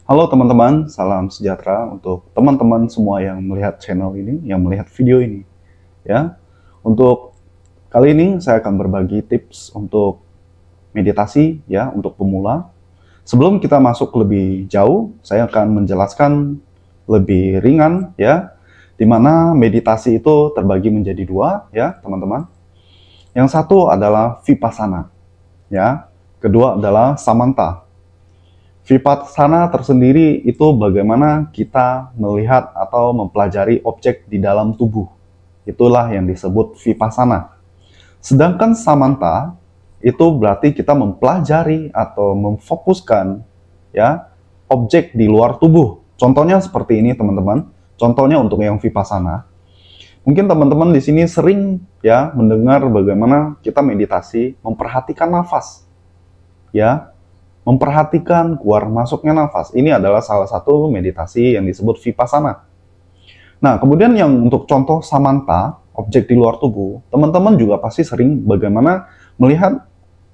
Halo teman-teman, salam sejahtera untuk teman-teman semua yang melihat channel ini, yang melihat video ini. Ya, untuk kali ini saya akan berbagi tips untuk meditasi ya untuk pemula. Sebelum kita masuk lebih jauh, saya akan menjelaskan lebih ringan ya, di mana meditasi itu terbagi menjadi dua ya teman-teman. Yang satu adalah vipassana, ya. Kedua adalah samantha. Vipassana tersendiri itu bagaimana kita melihat atau mempelajari objek di dalam tubuh. Itulah yang disebut vipassana. Sedangkan samantha itu berarti kita mempelajari atau memfokuskan ya objek di luar tubuh. Contohnya seperti ini teman-teman. Contohnya untuk yang vipassana. Mungkin teman-teman di sini sering ya mendengar bagaimana kita meditasi memperhatikan nafas. Ya, memperhatikan keluar masuknya nafas. Ini adalah salah satu meditasi yang disebut vipassana. Nah, kemudian yang untuk contoh samantha, objek di luar tubuh, teman-teman juga pasti sering bagaimana melihat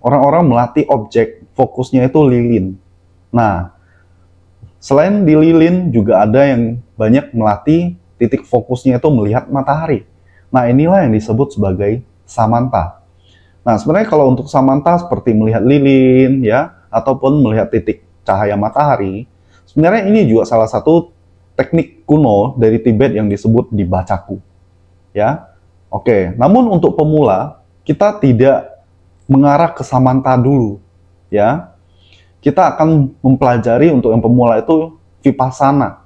orang-orang melatih objek, fokusnya itu lilin. Nah, selain di lilin juga ada yang banyak melatih titik fokusnya itu melihat matahari. Nah, inilah yang disebut sebagai samantha. Nah, sebenarnya kalau untuk samantha seperti melihat lilin, ya, ataupun melihat titik cahaya matahari, sebenarnya ini juga salah satu teknik kuno dari Tibet yang disebut dibacaku. Ya, oke. Namun untuk pemula, kita tidak mengarah ke samantha dulu. Ya, kita akan mempelajari untuk yang pemula itu vipassana.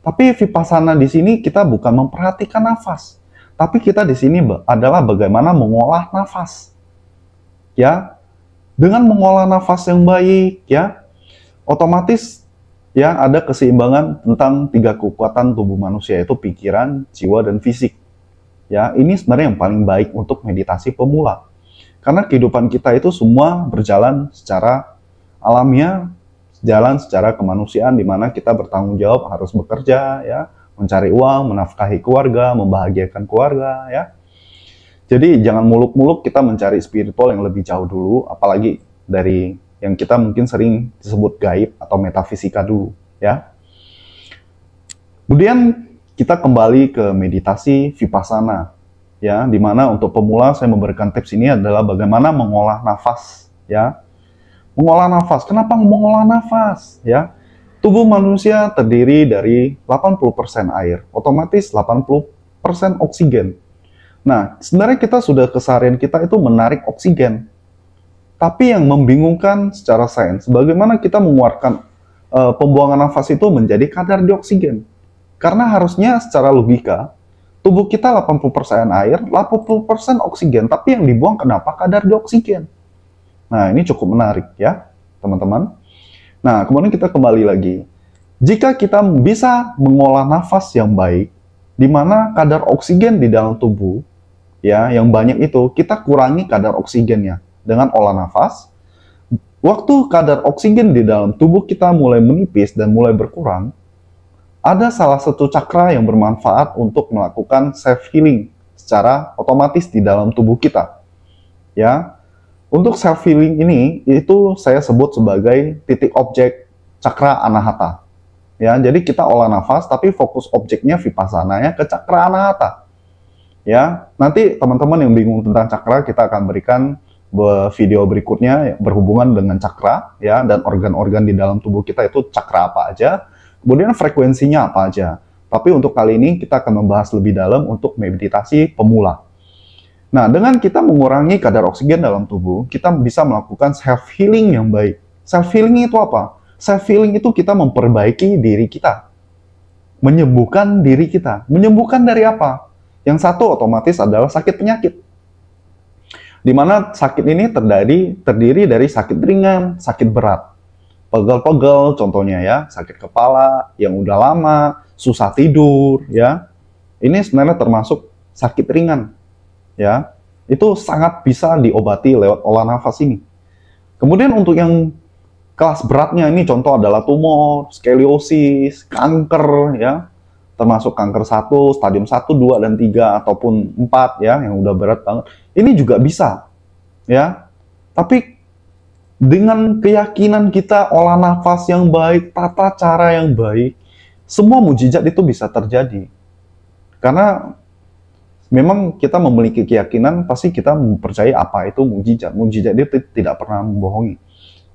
Tapi vipassana di sini kita bukan memperhatikan nafas, tapi kita di sini adalah bagaimana mengolah nafas. Ya, dengan mengolah nafas yang baik, ya, otomatis ya ada keseimbangan tentang tiga kekuatan tubuh manusia, yaitu pikiran, jiwa, dan fisik. Ya, ini sebenarnya yang paling baik untuk meditasi pemula. Karena kehidupan kita itu semua berjalan secara alamiah, jalan secara kemanusiaan, di mana kita bertanggung jawab harus bekerja, ya, mencari uang, menafkahi keluarga, membahagiakan keluarga, ya. Jadi jangan muluk-muluk kita mencari spiritual yang lebih jauh dulu, apalagi dari yang kita mungkin sering disebut gaib atau metafisika dulu, ya. Kemudian kita kembali ke meditasi vipassana, ya, di mana untuk pemula saya memberikan tips ini adalah bagaimana mengolah nafas, ya. Mengolah nafas. Kenapa mengolah nafas, ya? Tubuh manusia terdiri dari 80% air, otomatis 80% oksigen. Nah, sebenarnya kita sudah keseharian kita itu menarik oksigen. Tapi yang membingungkan secara sains, bagaimana kita mengeluarkan pembuangan nafas itu menjadi kadar dioksigen. Karena harusnya secara logika, tubuh kita 80% air, 80% oksigen. Tapi yang dibuang kenapa kadar dioksigen? Nah, ini cukup menarik ya, teman-teman. Nah, kemudian kita kembali lagi. Jika kita bisa mengolah nafas yang baik, di mana kadar oksigen di dalam tubuh ya yang banyak itu kita kurangi kadar oksigennya dengan olah nafas. Waktu kadar oksigen di dalam tubuh kita mulai menipis dan mulai berkurang, ada salah satu cakra yang bermanfaat untuk melakukan self healing secara otomatis di dalam tubuh kita. Ya, untuk self healing ini itu saya sebut sebagai titik objek cakra anahata. Ya, jadi kita olah nafas tapi fokus objeknya vipassana ya ke cakra anahata. Ya, nanti teman-teman yang bingung tentang cakra kita akan berikan video berikutnya berhubungan dengan cakra ya dan organ-organ di dalam tubuh kita itu cakra apa aja, kemudian frekuensinya apa aja. Tapi untuk kali ini kita akan membahas lebih dalam untuk meditasi pemula. Nah, dengan kita mengurangi kadar oksigen dalam tubuh, kita bisa melakukan self healing yang baik. Self healing itu apa? Self healing itu kita memperbaiki diri kita. Menyembuhkan diri kita. Menyembuhkan dari apa? Yang satu otomatis adalah sakit penyakit. Di mana sakit ini terdiri dari sakit ringan, sakit berat. Pegel-pegel contohnya ya, sakit kepala yang udah lama, susah tidur ya. Ini sebenarnya termasuk sakit ringan. Ya. Itu sangat bisa diobati lewat olah nafas ini. Kemudian untuk yang kelas beratnya ini contoh adalah tumor, skoliosis, kanker ya. Termasuk kanker 1, stadium 1, 2, dan 3, ataupun 4 ya, yang udah berat banget. Ini juga bisa, ya. Tapi Dengan keyakinan kita, olah nafas yang baik, tata cara yang baik, semua mujizat itu bisa terjadi. Karena memang kita memiliki keyakinan, pasti kita mempercayai apa itu mujizat. Mujizat itu tidak pernah membohongi.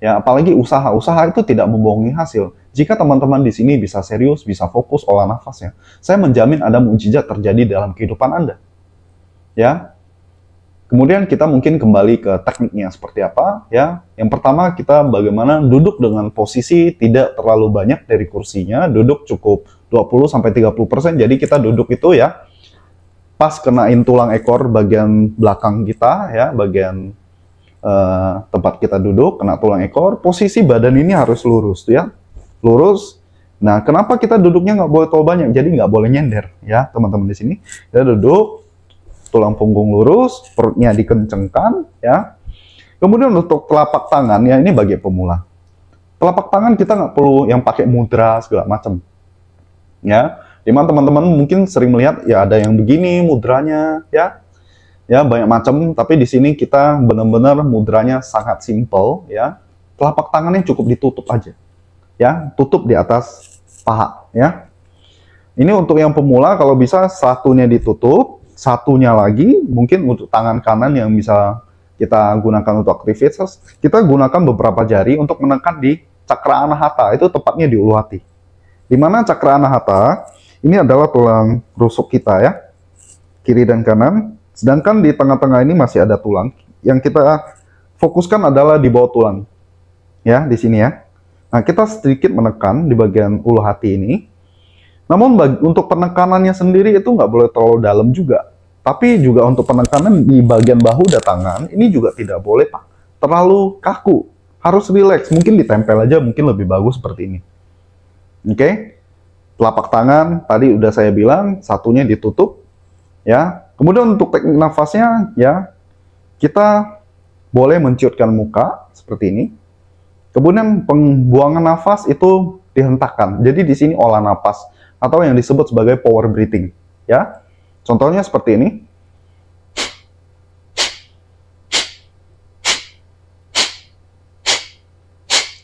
Ya, apalagi usaha itu tidak membohongi hasil. Jika teman-teman di sini bisa serius, bisa fokus olah nafasnya, saya menjamin ada mujizat terjadi dalam kehidupan Anda. Ya, kemudian kita mungkin kembali ke tekniknya seperti apa, ya. Yang pertama kita bagaimana duduk dengan posisi tidak terlalu banyak dari kursinya, duduk cukup 20-30%, jadi kita duduk itu ya pas kenain tulang ekor bagian belakang kita, ya, bagian tempat kita duduk, kena tulang ekor, posisi badan ini harus lurus, ya, lurus. Nah, kenapa kita duduknya nggak boleh terlalu banyak, jadi nggak boleh nyender, ya, teman-teman di sini. Kita duduk, tulang punggung lurus, perutnya dikencengkan, ya. Kemudian untuk telapak tangan, ya ini bagi pemula. Telapak tangan kita nggak perlu yang pakai mudra segala macam, ya. Dimana teman-teman mungkin sering melihat, ya ada yang begini mudranya, ya banyak macam. Tapi di sini kita benar-benar mudranya sangat simple, ya. Telapak tangannya cukup ditutup aja, ya, tutup di atas paha, ya. Ini untuk yang pemula, kalau bisa satunya ditutup. Satunya lagi, mungkin untuk tangan kanan yang bisa kita gunakan untuk aktivitas, kita gunakan beberapa jari untuk menekan di cakra anahata, itu tepatnya di ulu hati. Di mana cakra anahata, ini adalah tulang rusuk kita, ya, kiri dan kanan, sedangkan di tengah-tengah ini masih ada tulang. Yang kita fokuskan adalah di bawah tulang, ya, di sini, ya. Nah, kita sedikit menekan di bagian ulu hati ini. Namun untuk penekanannya sendiri itu nggak boleh terlalu dalam juga. Tapi juga untuk penekanan di bagian bahu dan tangan, ini juga tidak boleh terlalu kaku. Harus rileks, mungkin ditempel aja mungkin lebih bagus seperti ini. Oke? Telapak tangan, tadi udah saya bilang, satunya ditutup. Ya. Kemudian untuk teknik nafasnya, ya, kita boleh menciutkan muka, seperti ini. Kemudian pembuangan nafas itu dihentakkan. Jadi di sini olah nafas, atau yang disebut sebagai power breathing, ya. Contohnya seperti ini.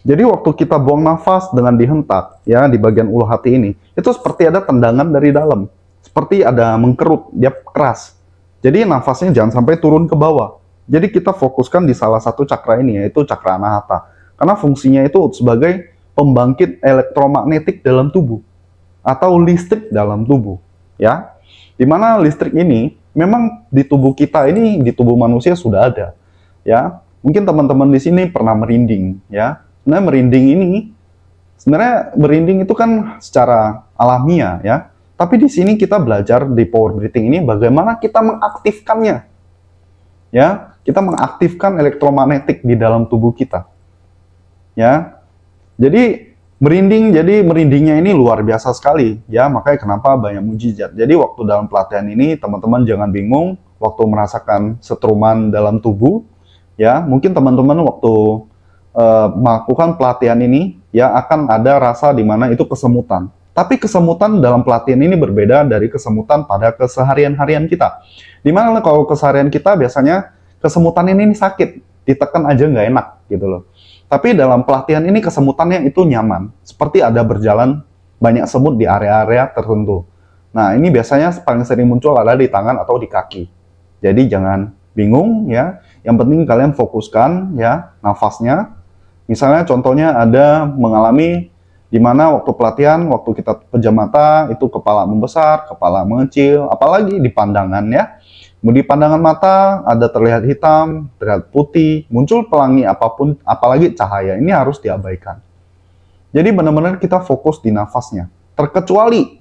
Jadi waktu kita buang nafas dengan dihentak, ya, di bagian ulu hati ini, itu seperti ada tendangan dari dalam, seperti ada mengkerut, dia keras. Jadi nafasnya jangan sampai turun ke bawah. Jadi kita fokuskan di salah satu cakra ini, yaitu cakra anahata, karena fungsinya itu sebagai pembangkit elektromagnetik dalam tubuh atau listrik dalam tubuh, ya. Dimana listrik ini memang di tubuh kita ini, di tubuh manusia sudah ada, ya. Mungkin teman-teman di sini pernah merinding, ya. Sebenarnya merinding itu kan secara alamiah, ya. Tapi di sini kita belajar di power breathing ini bagaimana kita mengaktifkannya, ya. Kita mengaktifkan elektromagnetik di dalam tubuh kita, ya. Jadi merindingnya ini luar biasa sekali, ya, makanya kenapa banyak mujizat. Jadi waktu dalam pelatihan ini, teman-teman jangan bingung waktu merasakan setruman dalam tubuh, ya, mungkin teman-teman waktu melakukan pelatihan ini, ya, akan ada rasa di mana itu kesemutan. Tapi kesemutan dalam pelatihan ini berbeda dari kesemutan pada keseharian-harian kita. Dimana kalau keseharian kita biasanya kesemutan ini sakit, ditekan aja nggak enak, gitu loh. Tapi dalam pelatihan ini kesemutannya itu nyaman, seperti ada berjalan banyak semut di area-area tertentu. Nah, ini biasanya paling sering muncul ada di tangan atau di kaki. Jadi jangan bingung, ya. Yang penting kalian fokuskan, ya, nafasnya. Misalnya contohnya ada mengalami di mana waktu pelatihan, waktu kita pejam mata, itu kepala membesar, kepala mengecil, apalagi di pandangan, ya. Di pandangan mata ada terlihat hitam, terlihat putih, muncul pelangi apapun, apalagi cahaya, ini harus diabaikan. Jadi benar-benar kita fokus di nafasnya. Terkecuali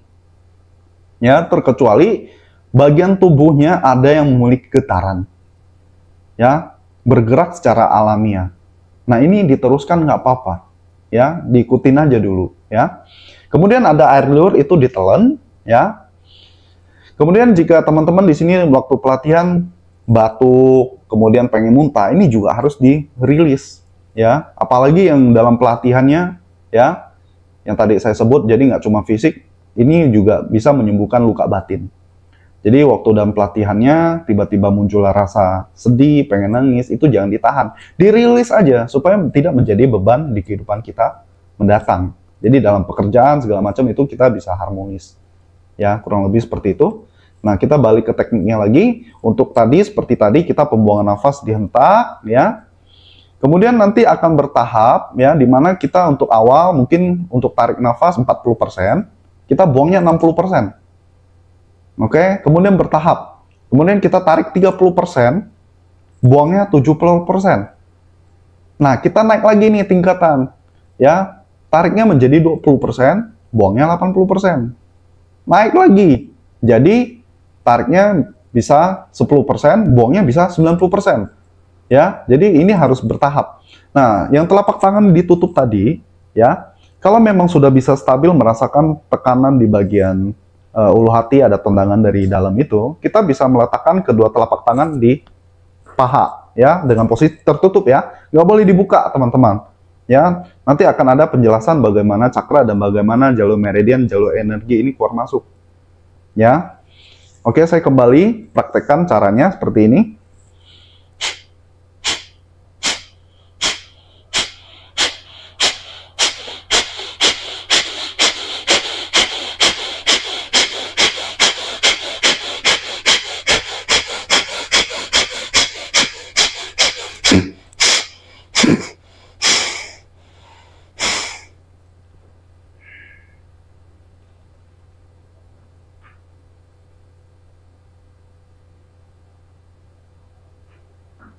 bagian tubuhnya ada yang memiliki getaran, ya, bergerak secara alamiah. Nah, ini diteruskan nggak apa-apa, ya, diikutin aja dulu, ya. Kemudian ada air liur, itu ditelan, ya. Kemudian jika teman-teman di sini waktu pelatihan batuk, kemudian pengen muntah, ini juga harus dirilis, ya. Apalagi yang dalam pelatihannya, ya, yang tadi saya sebut, jadi nggak cuma fisik, ini juga bisa menyembuhkan luka batin. Jadi waktu dalam pelatihannya tiba-tiba muncul rasa sedih, pengen nangis, itu jangan ditahan. Dirilis aja supaya tidak menjadi beban di kehidupan kita mendatang. Jadi dalam pekerjaan segala macam itu kita bisa harmonis. Ya, kurang lebih seperti itu. Nah, kita balik ke tekniknya lagi. Untuk tadi seperti tadi kita pembuangan nafas dihentak ya. Kemudian nanti akan bertahap ya, di mana kita untuk awal mungkin untuk tarik nafas 40%, kita buangnya 60%. Oke, kemudian bertahap. Kemudian kita tarik 30%, buangnya 70%. Nah, kita naik lagi nih tingkatan. Ya, tariknya menjadi 20%, buangnya 80%. Naik lagi. Jadi, tariknya bisa 10%, buangnya bisa 90%. Ya, jadi ini harus bertahap. Nah, yang telapak tangan ditutup tadi, ya, kalau memang sudah bisa stabil merasakan tekanan di bagian ulu hati, ada tendangan dari dalam itu, kita bisa meletakkan kedua telapak tangan di paha, ya, dengan posisi tertutup ya, nggak boleh dibuka teman-teman. Ya, nanti akan ada penjelasan bagaimana cakra dan bagaimana jalur meridian, jalur energi ini keluar masuk. Ya, oke, saya kembali praktekkan caranya seperti ini.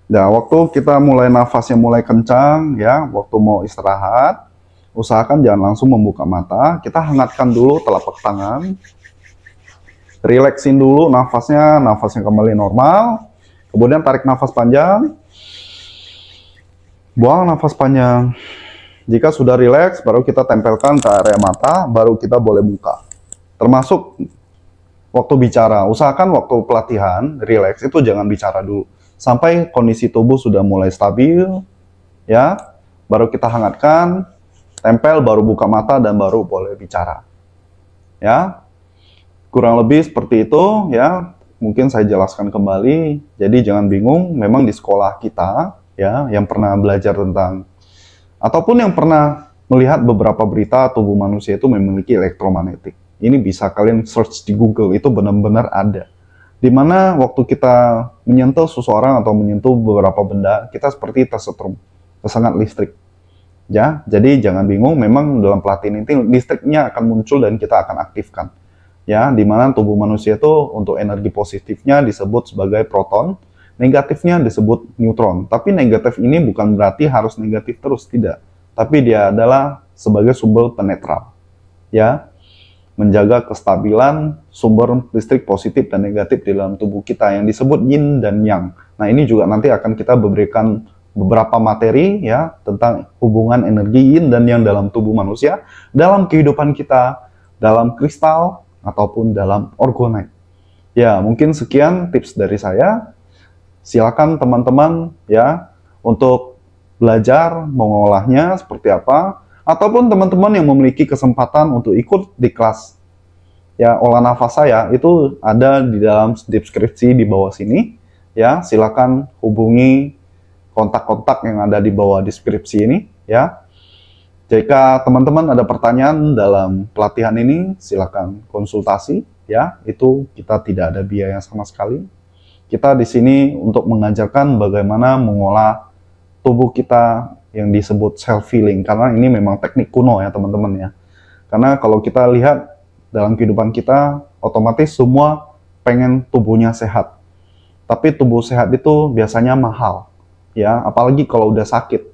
Nah, waktu kita mulai nafasnya mulai kencang, ya, waktu mau istirahat, usahakan jangan langsung membuka mata. Kita hangatkan dulu telapak tangan, relaxin dulu nafasnya kembali normal. Kemudian tarik nafas panjang, buang nafas panjang. Jika sudah rileks, baru kita tempelkan ke area mata, baru kita boleh buka. Termasuk waktu bicara, usahakan waktu pelatihan, rileks itu jangan bicara dulu. Sampai kondisi tubuh sudah mulai stabil, ya, baru kita hangatkan, tempel, baru buka mata, dan baru boleh bicara. Ya, kurang lebih seperti itu, ya, mungkin saya jelaskan kembali. Jadi jangan bingung, memang di sekolah kita, ya, yang pernah belajar tentang, ataupun yang pernah melihat beberapa berita tubuh manusia itu memiliki elektromagnetik. Ini bisa kalian search di Google, itu benar-benar ada. Dimana waktu kita menyentuh seseorang atau menyentuh beberapa benda, kita seperti tersetrum, tersengat listrik. Ya, jadi jangan bingung, memang dalam pelatihan ini listriknya akan muncul dan kita akan aktifkan. Ya, dimana tubuh manusia itu untuk energi positifnya disebut sebagai proton, negatifnya disebut neutron. Tapi negatif ini bukan berarti harus negatif terus, tidak. Tapi dia adalah sebagai sumber penetral. Ya, menjaga kestabilan sumber listrik positif dan negatif di dalam tubuh kita yang disebut yin dan yang. Nah, ini juga nanti akan kita berikan beberapa materi ya tentang hubungan energi yin dan yang dalam tubuh manusia, dalam kehidupan kita, dalam kristal ataupun dalam orgonite. Ya, mungkin sekian tips dari saya. Silakan teman-teman ya untuk belajar mengolahnya seperti apa. Ataupun teman-teman yang memiliki kesempatan untuk ikut di kelas ya olah nafas saya, itu ada di dalam deskripsi di bawah sini. Ya, silakan hubungi kontak-kontak yang ada di bawah deskripsi ini. Ya, jika teman-teman ada pertanyaan dalam pelatihan ini, silakan konsultasi. Ya, itu kita tidak ada biaya sama sekali. Kita di sini untuk mengajarkan bagaimana mengolah tubuh kita yang disebut self-healing, karena ini memang teknik kuno ya teman-teman ya. Karena kalau kita lihat dalam kehidupan kita, otomatis semua pengen tubuhnya sehat. Tapi tubuh sehat itu biasanya mahal, ya. Apalagi kalau udah sakit,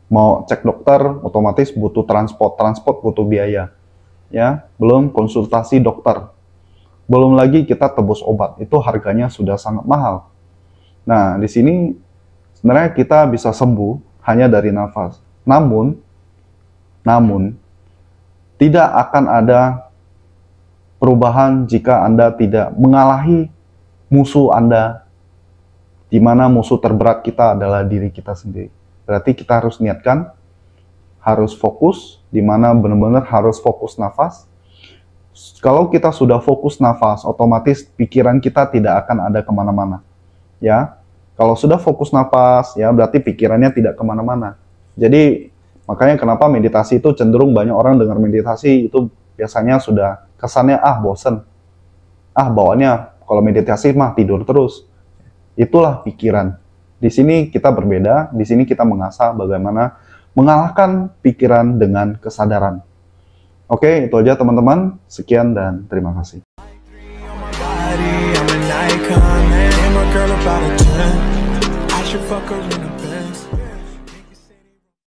mau cek dokter, otomatis butuh transport butuh biaya, ya. Belum konsultasi dokter, belum lagi kita tebus obat, itu harganya sudah sangat mahal. Nah, di sini sebenarnya kita bisa sembuh hanya dari nafas. Namun tidak akan ada perubahan jika Anda tidak mengalahi musuh Anda, di mana musuh terberat kita adalah diri kita sendiri. Berarti kita harus niatkan, harus fokus, di mana benar-benar harus fokus nafas. Kalau kita sudah fokus nafas, otomatis pikiran kita tidak akan ada kemana-mana. Ya, kalau sudah fokus nafas, ya berarti pikirannya tidak kemana-mana. Jadi makanya kenapa meditasi itu cenderung banyak orang dengar meditasi itu biasanya sudah kesannya bosen, bawaannya kalau meditasi mah tidur terus. Itulah pikiran. Di sini kita berbeda, di sini kita mengasah bagaimana mengalahkan pikiran dengan kesadaran. Oke, itu aja teman-teman. Sekian dan terima kasih. I'm an icon, man. My girl about a 10. I should fuck her in a bed.